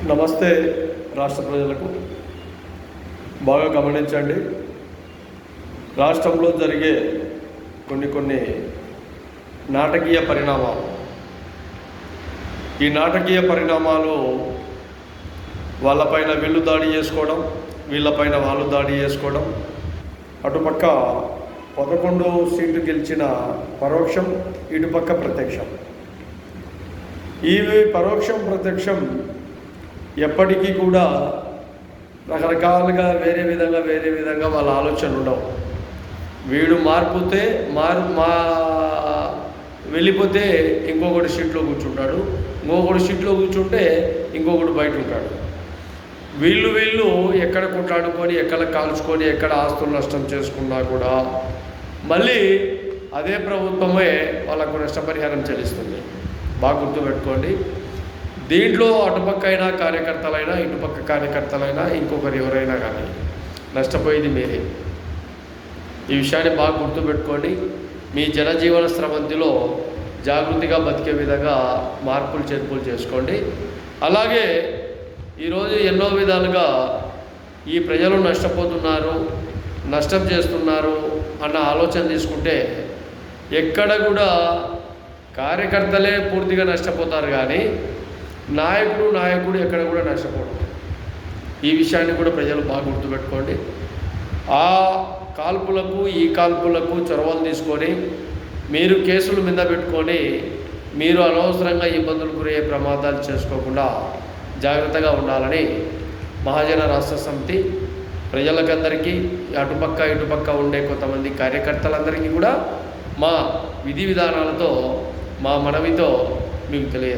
నమస్తే రాష్ట్ర ప్రజలకు. బాగా గమనించండి. రాష్ట్రంలో జరిగే కొన్ని నాటకీయ పరిణామాలు, ఈ నాటకీయ పరిణామాలు వాళ్ళపైన వీళ్ళు దాడి చేసుకోవడం, వీళ్ళపైన వాళ్ళు దాడి చేసుకోవడం, అటుపక్క 11 సీట్లు గెలిచిన పరోక్షం, ఇటుపక్క ప్రత్యక్షం. ఇవి పరోక్షం ప్రత్యక్షం ఎప్పటికీ కూడా రకరకాలుగా వేరే విధంగా వాళ్ళ ఆలోచనలు ఉండవు. వీడు వెళ్ళిపోతే ఇంకొకటి సీట్లో కూర్చుంటాడు, ఇంకొకటి సీట్లో కూర్చుంటే ఇంకొకటి బయట ఉంటాడు. వీళ్ళు ఎక్కడ కొట్లాడుకొని, ఎక్కడ కాల్చుకొని, ఎక్కడ ఆస్తులు నష్టం చేసుకున్నా కూడా మళ్ళీ అదే ప్రభుత్వమే వాళ్ళకు నష్టపరిహారం చెల్లిస్తుంది. బాగా గుర్తుపెట్టుకోండి. దీంట్లో అటుపక్క అయినా కార్యకర్తలైనా, ఇటుపక్క కార్యకర్తలైనా, ఇంకొకరు ఎవరైనా కానీ నష్టపోయేది మీరే. ఈ విషయాన్ని బాగా గుర్తుపెట్టుకోండి. మీ జనజీవన స్రవంతిలో జాగృతిగా బతికే విధంగా మార్పులు చేర్పులు చేసుకోండి. అలాగే ఈరోజు ఎన్నో విధాలుగా ఈ ప్రజలు నష్టపోతున్నారు, నష్టం చేస్తున్నారు అన్న ఆలోచన తీసుకుంటే ఎక్కడ కూడా కార్యకర్తలే పూర్తిగా నష్టపోతారు, కానీ నాయకుడు ఎక్కడ కూడా నష్టపోవడం. ఈ విషయాన్ని కూడా ప్రజలు బాగా గుర్తుపెట్టుకోండి. ఆ కాల్పులకు ఈ కాల్పులకు చొరవలు తీసుకొని మీరు కేసులు మీద పెట్టుకొని మీరు అనవసరంగా ఇబ్బందులు గురయ్యే ప్రమాదాలు చేసుకోకుండా జాగ్రత్తగా ఉండాలని మహాజన రాష్ట్ర సమితి ప్రజలకందరికీ, అటుపక్క ఇటుపక్క ఉండే కొంతమంది కార్యకర్తలందరికీ కూడా మా విధి విధానాలతో, మా మనవితో మీకు తెలియజేస్తాం.